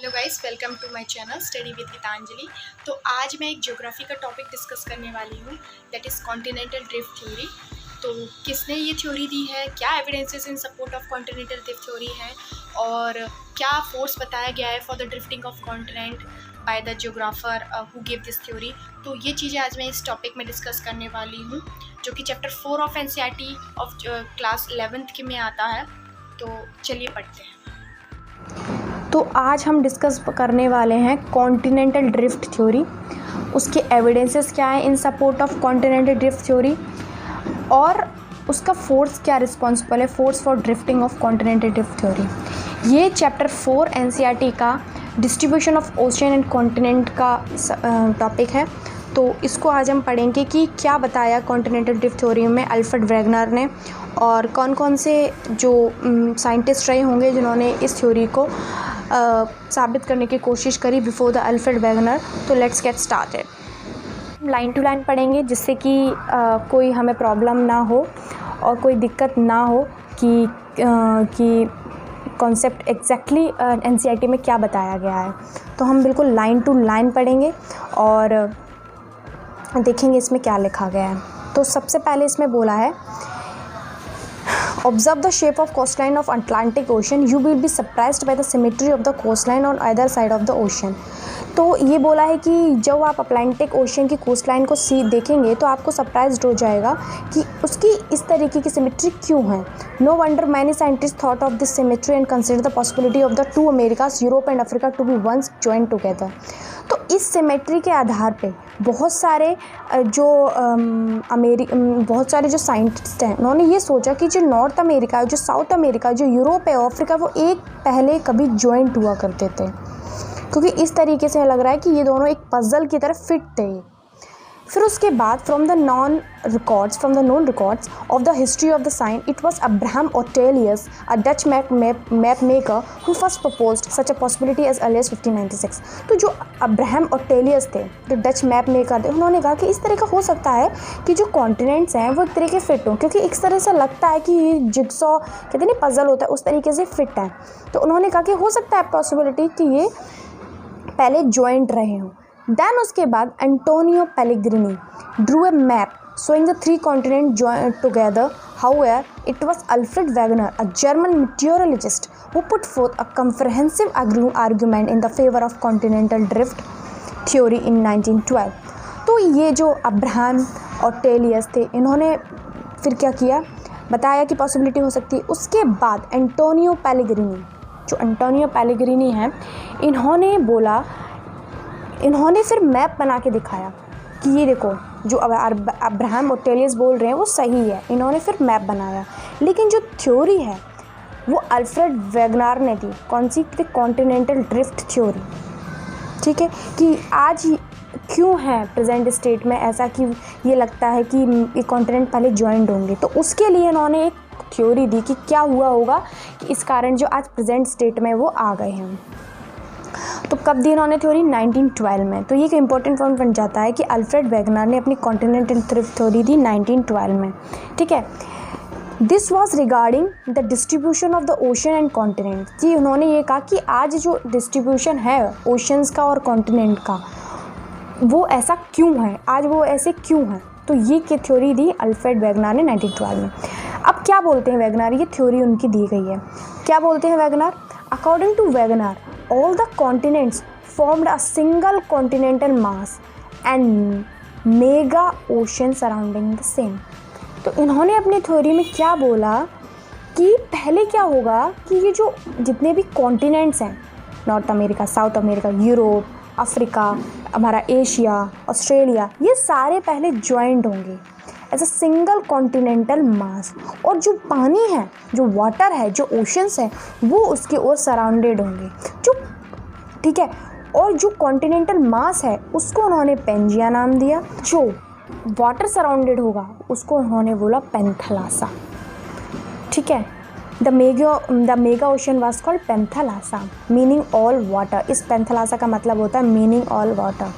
Hello guys, welcome to my channel study with Geetanjali. तो आज मैं एक ज्योग्राफी का टॉपिक डिस्कस करने वाली हूँ, that is continental drift theory. तो किसने ये थ्योरी दी है, क्या evidences in support of continental drift theory है और क्या फोर्स बताया गया है for the drifting of continent by the geographer who give this theory. तो ये चीज़ें आज मैं इस टॉपिक में डिस्कस करने वाली हूँ, जो कि chapter 4 of NCERT of class 11th के में आता है। तो चलिए पढ़ते हैं। तो आज हम डिस्कस करने वाले हैं कॉन्टिनेंटल ड्रिफ्ट थ्योरी, उसके एविडेंसेस क्या है इन support of continental drift theory और उसका फोर्स क्या रिस्पॉन्सिबल है, force for drifting of continental drift theory. ये चैप्टर 4 एनसीईआरटी का distribution of ocean and continent का टॉपिक है। तो इसको आज हम पढ़ेंगे कि क्या बताया कॉन्टिनेंटल ड्रिफ्ट थ्योरी में अल्फ्रेड वेगनर ने और कौन कौन से जो साइंटिस्ट रहे होंगे जिन्होंने इस थ्योरी को साबित करने की कोशिश करी बिफोर द अल्फ्रेड वेगनर। तो let's get started. Line to line पढ़ेंगे जिससे कि कोई हमें प्रॉब्लम ना हो और कोई दिक्कत ना हो कि कॉन्सेप्ट एग्जैक्टली एनसीईआरटी में क्या बताया गया है। तो हम बिल्कुल लाइन टू लाइन पढ़ेंगे और देखेंगे इसमें क्या लिखा गया है। तो सबसे पहले इसमें बोला है, Observe the shape of coastline of Atlantic Ocean. You will be surprised by the symmetry of the coastline on either side of the ocean. तो ये बोला है कि जब आप अटलांटिक ओशन की कोस्टलाइन को देखेंगे तो आपको सरप्राइज्ड हो जाएगा कि उसकी इस तरीके की सिमेट्री क्यों है। No wonder many scientist thought of this symmetry and consider the possibility of the two Americas Europe and Africa to be once join together. तो इस सिमेट्री के आधार पे बहुत सारे जो साइंटिस्ट हैं उन्होंने ये सोचा कि जो नॉर्थ अमेरिका है, जो साउथ अमेरिका, जो यूरोप है, अफ्रीका, वो एक पहले कभी जॉइंट हुआ करते थे, क्योंकि इस तरीके से लग रहा है कि ये दोनों एक पजल की तरह फिट थे। फिर उसके बाद from the known records of the history of the science it was Abraham Ortelius, a Dutch map maker, who first proposed such a possibility as early as 1596। तो जो अब्राहम ओर्टेलियस थे, जो डच मैप मेकर थे, उन्होंने कहा कि इस तरह का हो सकता है कि जो कॉन्टिनेंट्स हैं वो एक तरीके फिट हों, क्योंकि इस तरह से लगता है कि ये जिगसॉ कहते नहीं पजल होता है, उस तरीके से फिट है। तो उन्होंने कहा कि हो सकता है पॉसिबिलिटी कि ये पहले जॉइंट रहे हों। देन उसके बाद Antonio Pellegrini drew a map showing the three continents joined together. However, it was Alfred Wegener, a German meteorologist, who put forth a comprehensive argument in the favor of continental drift theory in 1912. तो ये जो Abraham ओर्टेलियस थे, इन्होंने फिर क्या किया, बताया कि पॉसिबिलिटी हो सकती है। उसके बाद एंटोनियो पेलेग्रिनी हैं, इन्होंने फिर मैप बना के दिखाया कि ये देखो जो अब्राहम ओर्टेलियस बोल रहे हैं वो सही है। इन्होंने फिर मैप बनाया, लेकिन जो थ्योरी है वो अल्फ्रेड वेगनर ने दी। कौन सी? Continental drift theory. ठीक है, कि आज क्यों है प्रेजेंट स्टेट में ऐसा कि ये लगता है कि ये कॉन्टिनेंट पहले ज्वाइंट होंगे। तो उसके लिए इन्होंने एक थ्योरी दी कि क्या हुआ होगा कि इस कारण जो आज प्रेजेंट स्टेट में वो आ गए हैं। तो कब दी इन्होंने थ्योरी? 1912 में। तो ये एक इंपॉर्टेंट पॉइंट बन जाता है कि अल्फ्रेड वेगनर ने अपनी कॉन्टिनेंटल ड्रिफ्ट थ्योरी दी 1912 में। ठीक है, this was regarding the distribution of the ocean and continent. जी, उन्होंने ये कहा कि आज जो डिस्ट्रीब्यूशन है ओशंस का और कॉन्टिनेंट का, वो ऐसा क्यों है, आज वो ऐसे क्यों है। तो ये की थ्योरी दी अल्फ्रेड वेगनर ने 1912 में। अब क्या बोलते हैं वेगनर, ये थ्योरी उनकी दी गई है। क्या बोलते हैं Wegener? According to Wegener, all the continents formed a single continental mass and mega ocean surrounding the same. तो इन्होंने अपनी थ्योरी में क्या बोला कि पहले क्या होगा कि ये जो जितने भी कॉन्टिनेंट्स हैं, north America, South America, Europe, Africa, हमारा एशिया, ऑस्ट्रेलिया, ये सारे पहले ज्वाइंट होंगे एज अ सिंगल कॉन्टिनेंटल मास। और जो पानी है, जो वाटर है, जो ओशंस है, वो उसके ओर सराउंडेड होंगे। ठीक है, और जो कॉन्टिनेंटल मास है उसको उन्होंने पेंजिया नाम दिया। जो वाटर सराउंडेड होगा उसको उन्होंने बोला पेंथलासा। ठीक है, the mega ocean was called Panthalassa, meaning all water. इस पेंथलासा का मतलब होता है मीनिंग ऑल वाटर।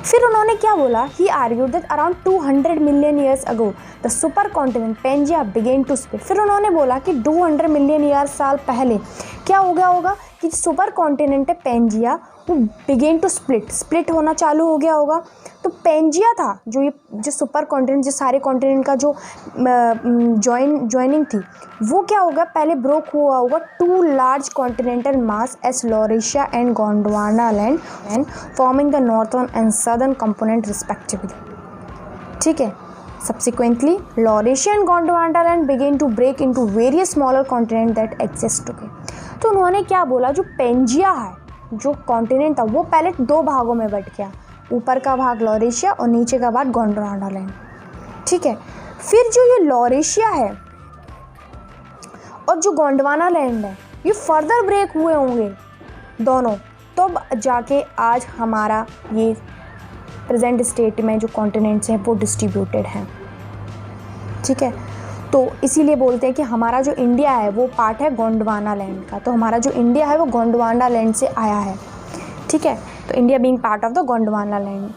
फिर उन्होंने क्या बोला, he argued that around 200 million years ago the super continent Pangaea began to split. फिर उन्होंने बोला कि 200 मिलियन ईयर साल पहले क्या हो गया होगा कि सुपर कॉन्टिनेंट है पेंजिया वो बिगेन टू स्प्लिट होना चालू हो गया होगा। तो पेंजिया था जो सुपर कॉन्टिनेंट, जो सारे कॉन्टिनेंट का जो जॉइनिंग थी, वो क्या होगा, पहले ब्रोक हुआ होगा two large continental masses Laurasia and Gondwana land and forming the northern and southern component respectively. ठीक है, subsequently Laurasia and Gondwana land began to break into various smaller continents that exist today। तो उन्होंने क्या बोला, जो Pangaea है, जो continent था, वो पहले दो भागों में बट गया, ऊपर का भाग लॉरेशिया और नीचे का भाग गोंडवाना लैंड। ठीक है, फिर जो ये लॉरेशिया है और जो गोंडवाना लैंड है, ये फर्दर ब्रेक हुए होंगे दोनों, तब जाके आज हमारा ये प्रेजेंट स्टेट में जो कॉन्टिनेंट्स हैं वो डिस्ट्रीब्यूटेड हैं। ठीक है, तो इसीलिए बोलते हैं कि हमारा जो इंडिया है वो पार्ट है गोंडवाना लैंड का। तो हमारा जो इंडिया है वो गोंडवाना लैंड से आया है। ठीक है, तो India being part of the Gondwana land.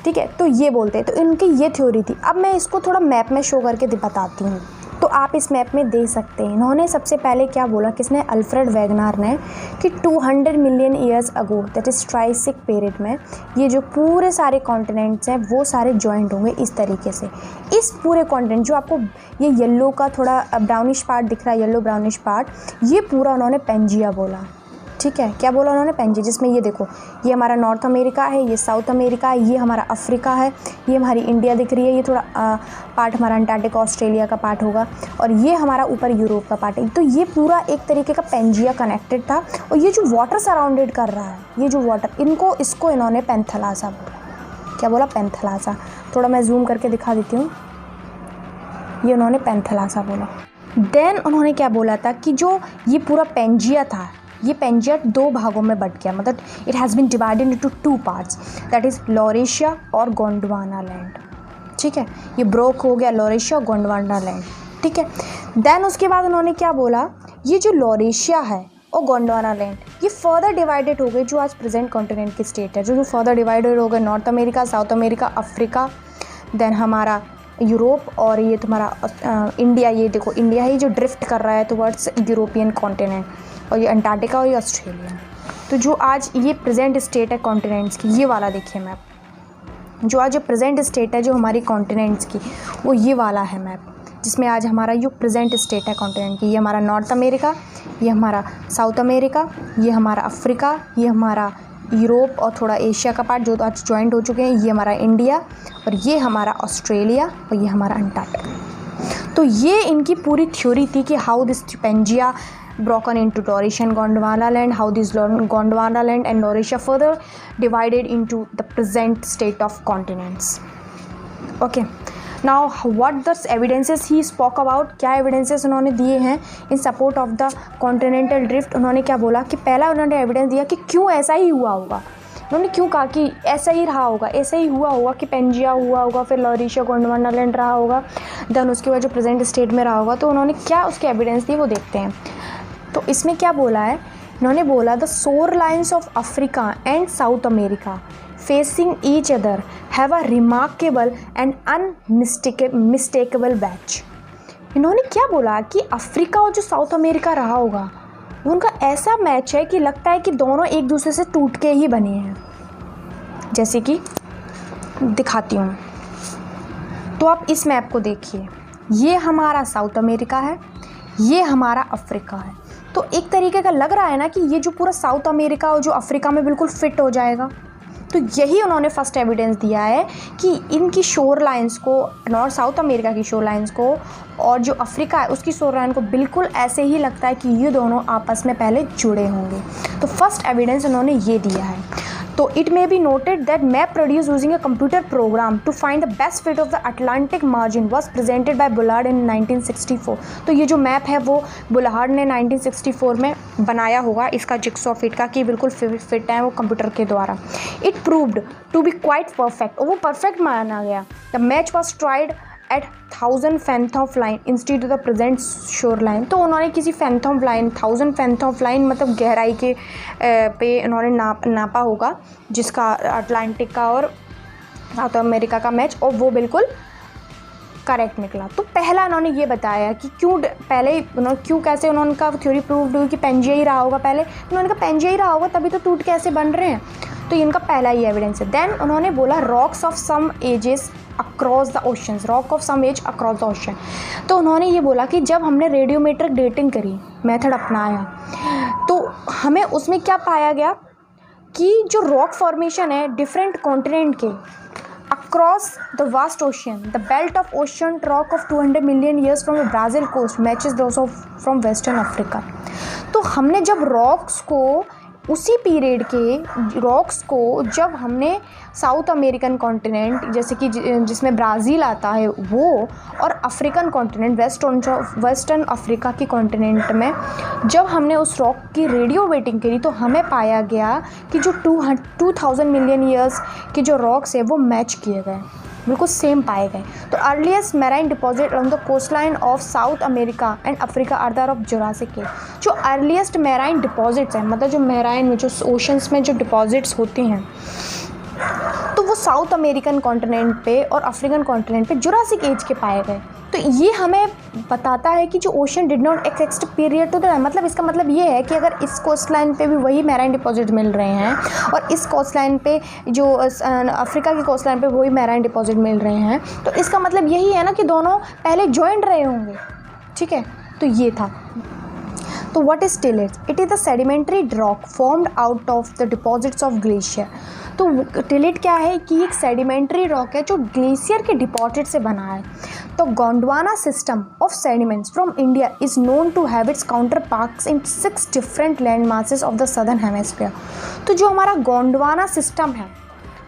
ठीक है, तो ये बोलते हैं, तो इनकी ये थ्योरी थी। अब मैं इसको थोड़ा मैप में शो करके बताती हूँ, तो आप इस मैप में देख सकते हैं। इन्होंने सबसे पहले क्या बोला, किसने, अल्फ्रेड वेगनार ने, कि 200 million years ago, that is Triassic period में ये जो पूरे सारे कॉन्टिनेंट्स हैं वो सारे जॉइंट होंगे इस तरीके से। इस पूरे कॉन्टिनेंट, जो आपको ये येलो का थोड़ा ब्राउनिश पार्ट दिख रहा है, येलो ब्राउनिश पार्ट, ये पूरा उन्होंने पेंजिया बोला। ठीक है, क्या बोला उन्होंने, पेंजिया, जिसमें ये देखो, ये हमारा नॉर्थ अमेरिका है, ये साउथ अमेरिका है, ये हमारा अफ्रीका है, ये हमारी इंडिया दिख रही है, ये थोड़ा पार्ट हमारा अंटार्कटिका ऑस्ट्रेलिया का पार्ट होगा, और ये हमारा ऊपर यूरोप का पार्ट है। तो ये पूरा एक तरीके का पेंजिया कनेक्टेड था। और ये जो वाटर सराउंडेड कर रहा है, ये जो वाटर, इसको इन्होंने पैंथेलासा बोला। क्या बोला, पैंथेलासा। थोड़ा मैं जूम करके दिखा देती हूँ, ये उन्होंने पैंथेलासा बोला। देन उन्होंने क्या बोला था कि जो ये पूरा पेंजिया था, ये पेंजिया दो भागों में बट गया, मतलब it has been divided into two parts, that is Laurasia और गोंडवाना लैंड। ठीक है, ये ब्रोक हो गया लॉरेशिया और गोंडवाना लैंड। ठीक है, देन उसके बाद उन्होंने क्या बोला, ये जो लॉरेशिया है और गोंडवाना लैंड, ये फर्दर डिवाइडेड हो गए, जो आज प्रेजेंट कॉन्टिनेंट की स्टेट है, जो फर्दर डिवाइडेड हो गए, North America, South America, Africa, then हमारा यूरोप, और ये तुम्हारा इंडिया। ये देखो, इंडिया ही जो ड्रिफ्ट कर रहा है टुवर्ड्स यूरोपियन कॉन्टिनेंट, और ये अंटार्कटिका और ये ऑस्ट्रेलिया। तो जो आज ये प्रेजेंट स्टेट है कॉन्टिनेंट्स की, ये वाला देखिए मैप, जो आज जो प्रेजेंट स्टेट है जो हमारी कॉन्टिनेंट्स की, वो ये वाला है मैप, जिसमें आज हमारा जो प्रेजेंट स्टेट है कॉन्टिनेंट की, ये हमारा नॉर्थ अमेरिका, ये हमारा साउथ अमेरिका, ये हमारा अफ्रीका, ये हमारा यूरोप और थोड़ा एशिया का पार्ट जो आज ज्वाइंट हो चुके हैं, ये हमारा इंडिया, और ये हमारा ऑस्ट्रेलिया, और ये हमारा अंटार्कटिका। तो ये इनकी पूरी थ्योरी थी कि how this Pangaea broken into Laurasia and Gondwana land, how these Gondwana land and Laurasia further divided into the present state of continents. Okay, now what the evidences he spoke about, क्या evidences उन्होंने दिए हैं in support of the continental drift। उन्होंने क्या बोला कि पहला उन्होंने evidence दिया कि क्यों ऐसा ही हुआ होगा। उन्होंने क्यों कहा कि ऐसा ही रहा होगा, ऐसा ही हुआ होगा कि पेंजिया हुआ होगा, फिर लॉरेशिया गोंडवाना लैंड रहा होगा, देन उसके बाद जो प्रेजेंट स्टेट में रहा होगा। तो उन्होंने क्या उसके एविडेंस दी वो देखते हैं। तो इसमें क्या बोला है, इन्होंने बोला the shore lines of Africa and South America facing each other have a remarkable and unmistakable match. इन्होंने क्या बोला कि अफ्रीका और जो साउथ अमेरिका रहा होगा, उनका ऐसा मैच है कि लगता है कि दोनों एक दूसरे से टूट के ही बने हैं। जैसे कि दिखाती हूँ, तो आप इस मैप को देखिए, ये हमारा साउथ अमेरिका है, ये हमारा अफ्रीका है। तो एक तरीके का लग रहा है ना कि ये जो पूरा साउथ अमेरिका और जो अफ्रीका में बिल्कुल फिट हो जाएगा। तो यही उन्होंने फर्स्ट एविडेंस दिया है कि इनकी शोर लाइंस को, नॉर्थ साउथ अमेरिका की शोर लाइंस को और जो अफ्रीका है उसकी शोर लाइन को बिल्कुल ऐसे ही लगता है कि ये दोनों आपस में पहले जुड़े होंगे। तो फर्स्ट एविडेंस उन्होंने ये दिया है। तो it may be noted that map produce using a computer program to find the best fit of the Atlantic margin was presented by Bullard in 1964। तो ये जो मैप है वो बुलार्ड ने 1964 में बनाया होगा, इसका जिक्सॉ फिट का, कि बिल्कुल फिट है वो कंप्यूटर के द्वारा। It proved to be quite perfect, और वो परफेक्ट माना गया। The match was tried at 1000 fathom line instead of the present shore line. तो उन्होंने किसी फैंथम लाइन, 1000 फैंथम लाइन मतलब गहराई के पे उन्होंने नापा होगा, जिसका अटलांटिक का और साउथ अमेरिका का मैच, और वो बिल्कुल करेक्ट निकला। तो पहला उन्होंने ये बताया कि क्यों कैसे उन्होंने का थ्योरी प्रूव हुई कि पेंजिया ही रहा होगा। पहले उन्होंने कहा पेंजिया ही रहा होगा, तभी तो टूट कैसे बन रहे हैं। तो इनका पहला ही एविडेंस है। देन उन्होंने बोला rocks of some ages across the oceans, rock of some age across the ocean. तो उन्होंने ये बोला कि जब हमने रेडियोमेट्रिक डेटिंग करी, मेथड अपनाया, तो हमें उसमें क्या पाया गया कि जो रॉक फॉर्मेशन है डिफरेंट कॉन्टिनेंट के across the vast ocean, the belt of ocean rock of 200 million years from the Brazil coast matches those of from Western Africa। तो हमने जब रॉक्स को उसी पीरियड के रॉक्स को जब हमने साउथ अमेरिकन कॉन्टिनेंट जैसे कि जिसमें ब्राज़ील आता है वो, और अफ्रीकन कॉन्टिनेंट वेस्टर्न अफ्रीका के कॉन्टिनेंट में जब हमने उस रॉक की रेडियो वेटिंग करी, तो हमें पाया गया कि जो 2000 मिलियन ईयर्स के जो रॉक्स है वो मैच किए गए, बिल्कुल सेम पाए गए। तो earliest marine deposit on the coast line of South America and Africa are the of Jurassic age. जो अर्लीस्ट मैराइन डिपॉजिट्स हैं, मतलब जो मैराइन में जो ओशंस में जो डिपॉजिट्स होते हैं, तो वो साउथ अमेरिकन कॉन्टिनेंट पे और अफ्रीकन कॉन्टिनेंट पे जुरासिक एज के पाए गए। तो ये हमें बताता है कि जो ocean did not exist period to the, मतलब इसका मतलब ये है कि अगर इस कोस्ट लाइन पे भी वही मैराइन डिपॉजिट मिल रहे हैं और इस कोस्ट लाइन पे जो अफ्रीका की कोस्ट लाइन पे वही मैराइन डिपॉजिट मिल रहे हैं, तो इसका मतलब यही है ना कि दोनों पहले जॉइंट रहे होंगे। ठीक है, तो ये था। तो what is tillite? It is the sedimentary rock formed out of the deposits of glacier. तो टिलेट क्या है कि एक सेडिमेंट्री रॉक है जो ग्लेशियर के डिपॉजिट से बना है। तो Gondwana system of sediments from India is known to have its counterparts in 6 different land masses of the southern hemisphere. तो जो हमारा गोंडवाना सिस्टम है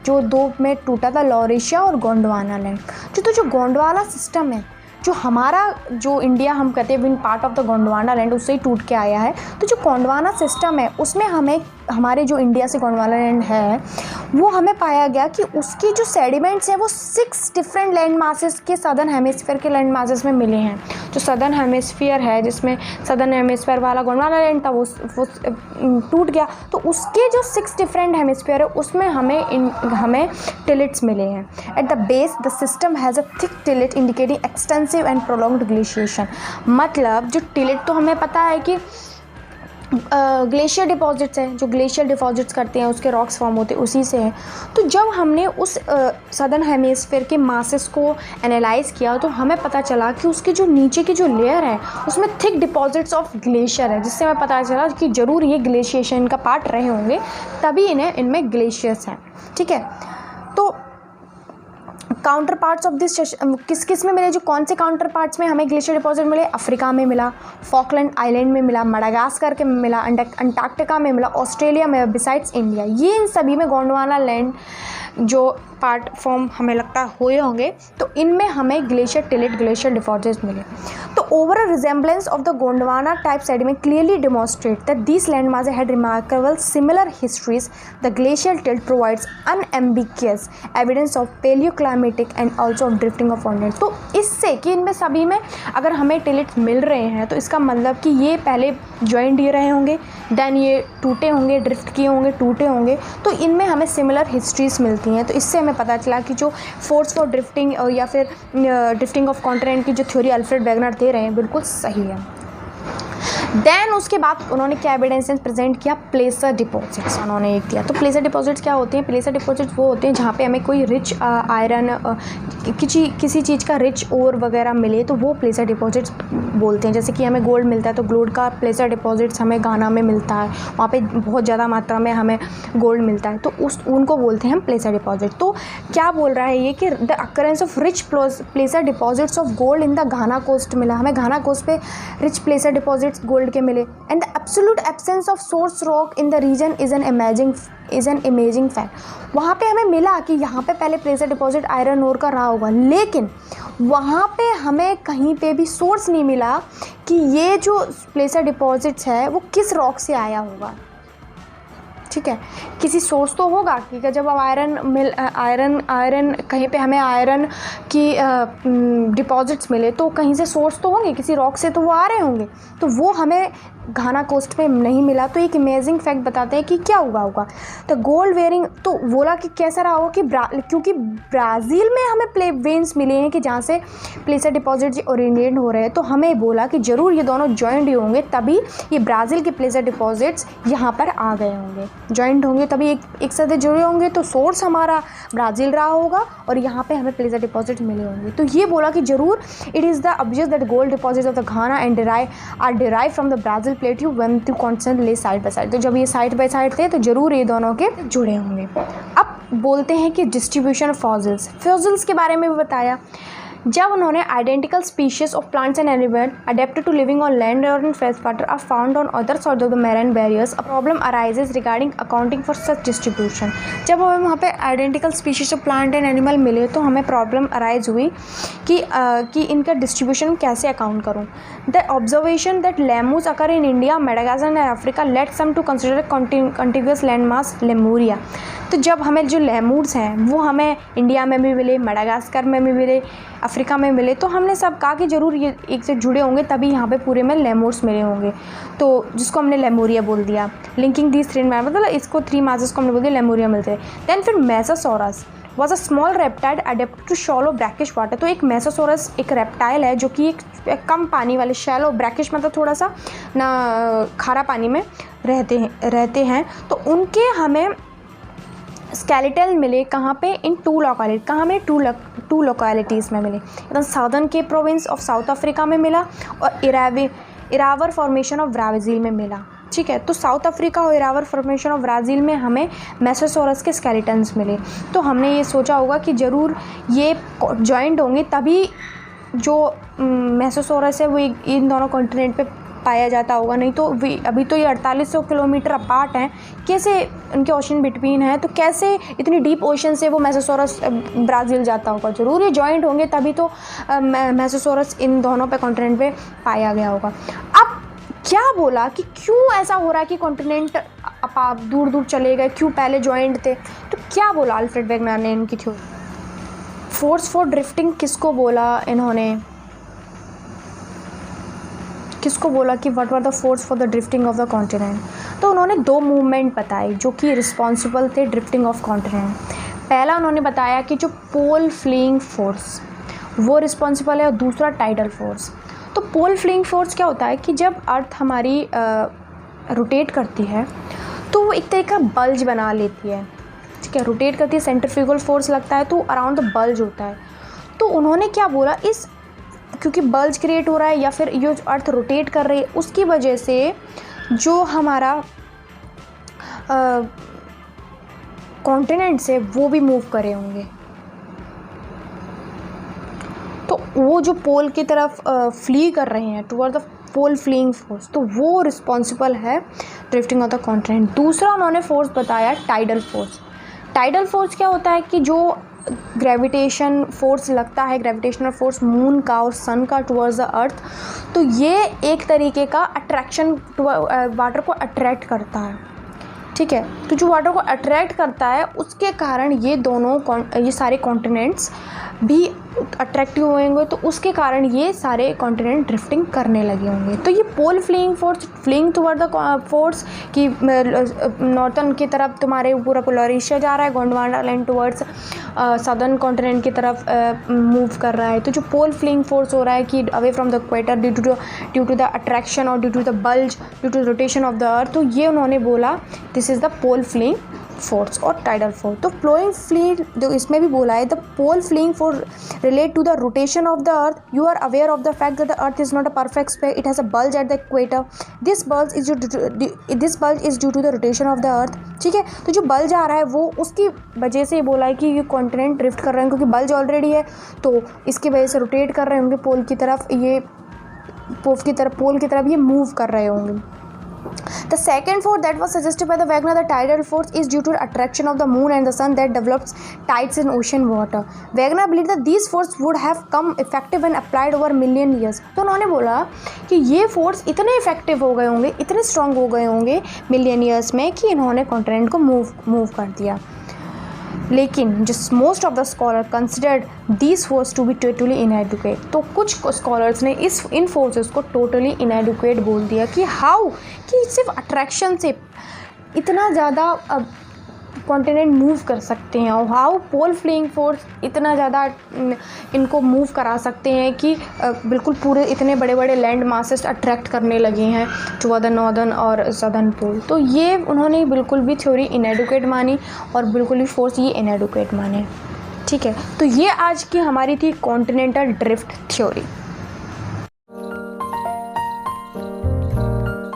जो 2 में टूटा था, लॉरेशिया और गोंडवाना लैंड, जो गोंडवाना सिस्टम है जो हमारा जो इंडिया हम कहते हैं win part of the Gondwana land, उससे ही टूट के आया है। तो जो गोंडवाना सिस्टम है उसमें हमें हमारे जो इंडिया से गोंडवाना लैंड है वो हमें पाया गया कि उसकी जो सेडिमेंट्स हैं वो 6 डिफरेंट लैंड मासेस के सदर्न हेमिस्फीयर के लैंड मासेस में मिले हैं। जो सदर्न हेमिस्फीयर है जिसमें सदर्न हेमिस्फीयर वाला गोंडवाना लैंड था वो टूट गया, तो उसके जो 6 डिफरेंट हेमिस्फीयर है उसमें हमें टिलेट्स मिले हैं। At the base the system has a thick tillite indicating extensive and prolonged glaciation. मतलब जो टिलेट तो हमें पता है कि ग्लेशियर डिपॉजिट्स हैं, जो ग्लेशियर डिपॉजिट्स करते हैं उसके रॉक्स फॉर्म होते हैं उसी से हैं। तो जब हमने उस सदर्न हेमिस्फीयर के मासेस को एनालाइज किया तो हमें पता चला कि उसके जो नीचे की जो लेयर है उसमें थिक डिपॉजिट्स ऑफ ग्लेशियर है, जिससे हमें पता चला कि ज़रूर ये ग्लेशिएशन का पार्ट रहे होंगे, तभी इनमें ग्लेशियर्स हैं। ठीक है, तो काउंटर पार्ट्स ऑफ दिस किस में मिले? जो कौन से काउंटर पार्ट्स में हमें ग्लेशियर डिपॉजिट मिले? अफ्रीका में मिला, फॉकलैंड आइलैंड में मिला, मडागास्कर के में मिला, अंटार्कटिका में मिला, ऑस्ट्रेलिया में, बिसाइड्स इंडिया। ये इन सभी में गोंडवाना लैंड जो पार्ट फॉर्म हमें लगता हुए होंगे, तो इनमें हमें ग्लेशियर टिलेट ग्लेशियर डिपॉजिट्स मिले। तो overall resemblance of the Gondwana type sediment clearly demonstrate that this land masses had remarkable similar histories. The glacier tillite provides unambiguous evidence of palaeoclimatic and also of drifting of continent. तो इससे कि इनमें सभी में अगर हमें टिलेट्स मिल रहे हैं तो इसका मतलब कि ये पहले जॉइंट ये रहे होंगे, देन ये टूटे होंगे, ड्रिफ्ट किए होंगे, टूटे होंगे, तो इनमें हमें सिमिलर हिस्ट्रीज मिलती हैं। तो इससे हमें पता चला कि जो फोर्स फॉर ड्रिफ्टिंग या फिर ड्रिफ्टिंग ऑफ कॉन्टिनेंट की जो थ्योरी अल्फ्रेड वेगनर दे रहे हैं बिल्कुल सही है। देन उसके बाद उन्होंने क्या एविडेंसेस प्रेजेंट किया? प्लेसर डिपॉजिट्स उन्होंने एक दिया। तो प्लेसर डिपॉजिट्स क्या होते हैं? प्लेसर डिपॉजिट्स वो होते हैं जहाँ पे हमें कोई रिच आयरन किसी चीज़ का रिच ओर वगैरह मिले तो वो प्लेसर डिपॉजिट्स बोलते हैं। जैसे कि हमें गोल्ड मिलता है तो गोल्ड का प्लेसर डिपॉजिट्स हमें घाना में मिलता है, वहाँ पे बहुत ज़्यादा मात्रा में हमें गोल्ड मिलता है, तो उनको बोलते हैं हम प्लेसर डिपॉजिट। तो क्या बोल रहा है ये कि the occurrence of rich placer deposits of gold in the Ghana coast मिला, हमें घाना कोस्ट पे रिच प्लेसर डिपॉजिट्स गोल्ड के मिले। And the absolute absence of source rock in the region is an amazing fact. वहाँ पे हमें मिला कि यहाँ पे पहले प्लेसर डिपॉजिट आयरन ओर का रहा होगा, लेकिन वहाँ पे हमें कहीं पे भी सोर्स नहीं मिला कि ये जो प्लेसर डिपॉजिट्स है वो किस रॉक से आया होगा। ठीक है, किसी सोर्स तो होगा कि जब अब आयरन कहीं पे हमें आयरन की डिपॉजिट्स मिले तो कहीं से सोर्स तो होंगे, किसी रॉक से तो वो आ रहे होंगे, तो वो हमें घाना कोस्ट में नहीं मिला। तो एक अमेजिंग फैक्ट बताते हैं कि क्या हुआ होगा। तो गोल्ड वेयरिंग तो बोला कि कैसा रहा होगा कि क्योंकि ब्राज़ील में हमें प्ले वेन्स मिले हैं कि जहाँ से प्लेसर डिपॉजिट ओरिजिनेट हो रहे हैं, तो हमें बोला कि ज़रूर ये दोनों जॉइंट होंगे, तभी ये ब्राज़ील के प्लेसर डिपॉजिट्स यहाँ पर आ गए होंगे। जॉइंट होंगे तभी एक साथ जुड़े होंगे, तो सोर्स हमारा ब्राज़ील रहा होगा और यहाँ पे हमें प्लेसर डिपॉजिट मिले होंगे। तो ये बोला कि ज़रूर it is the obvious that gold deposits of the Ghana and derive from the Brazil plateau when two continent lay side by side. तो जब ये साइड बाय साइड थे तो ज़रूर ये दोनों के जुड़े होंगे। अब बोलते हैं कि डिस्ट्रीब्यूशन ऑफ फॉसिल्स के बारे में भी बताया। जब उन्होंने identical species of plants and animal adapted to living on land और in fresh water are found on other side of the marine barriers, a problem arises regarding accounting for such distribution. जब हमें वहाँ पे identical species of plant and animal मिले तो हमें problem arise हुई कि इनका डिस्ट्रीब्यूशन कैसे अकाउंट करूँ। The observation that lemurs occur in India, Madagascar and Africa led some to consider contiguous land mass Lemuria. तो जब हमें जो लेमूर्स हैं वो हमें इंडिया में भी मिले, मेडागास्कर में भी मिले, अफ्रीका में मिले, तो हमने सब कहा कि ज़रूर ये एक से जुड़े होंगे तभी यहाँ पे पूरे में लेमूर्स मिले होंगे, तो जिसको हमने लेमूरिया बोल दिया। लिंकिंग दीज थ्री मतलब इसको थ्री मासेस को हमने बोल दिया लेमूरिया मिलते हैं। दैन फिर Mesosaurus was a small reptile adapt to shallow brackish water. तो एक मेसासोरस एक रेप्टाइल है जो कि एक कम पानी वाले, शैलो ब्रैकिश मतलब थोड़ा सा ना खारा पानी में रहते हैं। तो उनके हमें स्केलेटल मिले कहाँ पे, इन टू लोकेलिटी, कहाँ में टू लोकेलिटीज़ में मिले। एकदम साउदर्न के प्रोविंस ऑफ साउथ अफ्रीका में मिला और इरावर फॉर्मेशन ऑफ ब्राज़ील में मिला। ठीक है, तो साउथ अफ्रीका और इरावर फॉर्मेशन ऑफ ब्राज़ील में हमें मेसासोरस के स्केलेटन्स मिले। तो हमने ये सोचा होगा कि ज़रूर ये जॉइंट होंगे तभी जो मेसासोरस है वो इन दोनों कॉन्टिनेंट पे पाया जाता होगा, नहीं तो अभी तो ये 4800 किलोमीटर अपार्ट हैं। कैसे उनके ओशन बिटवीन है, तो कैसे इतनी डीप ओशन से वो मेसासोरस ब्राज़ील जाता होगा। ज़रूर ये जॉइंट होंगे तभी तो मेसासोरस इन दोनों पे कॉन्टिनेंट पे पाया गया होगा। अब क्या बोला कि क्यों ऐसा हो रहा है कि कॉन्टिनेंट दूर दूर चले गए, क्यों पहले जॉइंट थे। तो क्या बोला अल्फ्रेड वेगनर ने इनकी थ्योरी। फोर्स फॉर ड्रिफ्टिंग किसको बोला इन्होंने, किसको बोला कि what were the force for the drifting of the continent. तो उन्होंने दो मूवमेंट बताए जो कि रिस्पॉन्सिबल थे ड्रिफ्टिंग ऑफ कॉन्टिनेंट। पहला उन्होंने बताया कि जो पोल फ्लीइंग फोर्स वो रिस्पॉन्सिबल है, और दूसरा टाइडल फोर्स। तो पोल फ्लीइंग फोर्स क्या होता है कि जब अर्थ हमारी रोटेट करती है तो वो एक तरह का बल्ज बना लेती है। ठीक है, रोटेट करती है, सेंट्रीफ्यूगल फोर्स लगता है तो अराउंड द बल्ज होता है। तो उन्होंने क्या बोला, इस क्योंकि बल्ज क्रिएट हो रहा है या फिर ये अर्थ रोटेट कर रही है, उसकी वजह से जो हमारा कॉन्टिनेंट्स है वो भी मूव करे होंगे। तो वो जो पोल की तरफ फ्ली कर रहे हैं toward the pole fleeing force, तो वो रिस्पॉन्सिबल है ड्रिफ्टिंग ऑफ द कॉन्टिनेंट। दूसरा उन्होंने फोर्स बताया टाइडल फोर्स। टाइडल फोर्स क्या होता है कि जो ग्रेविटेशन फोर्स लगता है, ग्रेविटेशनल फोर्स मून का और सन का टुवर्ड्स द अर्थ, तो ये एक तरीके का अट्रैक्शन वाटर को अट्रैक्ट करता है। ठीक है, तो जो वाटर को अट्रैक्ट करता है उसके कारण ये सारे कॉन्टिनेंट्स भी अट्रैक्टिव होंगे, तो उसके कारण ये सारे कॉन्टिनेंट ड्रिफ्टिंग करने लगे होंगे। तो ये pole fleeing force, fleeing toward the force कि नॉर्थन की तरफ तुम्हारे पूरा पोलरेशिया जा रहा है, Gondwana land towards southern continent की तरफ मूव कर रहा है। तो जो पोल फ्लीइंग फोर्स हो रहा है कि away from the equator due to the attraction और due to the bulge, due to rotation of the earth, तो ये उन्होंने बोला this is the pole fleeing force और टाइडल फोर्स। तो फ्लोइंग फ्ली जो इसमें भी बोला है, the pole fleeing force relate to the rotation of the earth. You are aware of the fact that the earth is not a perfect sphere, it has a bulge at the equator. This bulge is due to the rotation of the earth. ठीक है, तो जो bulge आ रहा है वो उसकी वजह से बोला है कि ये कॉन्टिनेंट ड्रिफ्ट कर रहे हैं, क्योंकि बल्ज ऑलरेडी है तो इसकी वजह से रोटेट कर रहे होंगे पोल की तरफ, ये पोल की तरफ ये मूव कर रहे होंगे। The second force that was suggested by the Wegener, the tidal force, is due to the attraction of the moon and the sun that develops tides in ocean water. Wegener believed that these forces would have come effective when applied over million years. तो उन्होंने बोला कि ये force इतने effective हो गए होंगे, इतने स्ट्रॉन्ग हो गए होंगे मिलियन ईयर्स में कि इन्होंने कॉन्टिनेंट को मूव कर दिया। लेकिन जिस most of the scholar considered these force to be totally inadequate. तो कुछ स्कॉलर्स ने इन फोर्सेस को टोटली इनएडुकेट बोल दिया कि हाउ, कि सिर्फ अट्रैक्शन से इतना ज़्यादा कॉन्टिनेंट मूव कर सकते हैं, और हाउ पोल फ्लिंग फोर्स इतना ज़्यादा इनको मूव करा सकते हैं कि बिल्कुल पूरे इतने बड़े बड़े लैंड मासेस अट्रैक्ट करने लगे हैं टुवर्ड द नॉर्दर्न और सदर्न पोल। तो ये उन्होंने बिल्कुल भी थ्योरी इनएडुकेट मानी और बिल्कुल भी फोर्स ये इनएडुकेट माने। ठीक है, तो ये आज की हमारी थी कॉन्टिनेंटल ड्रिफ्ट थ्योरी।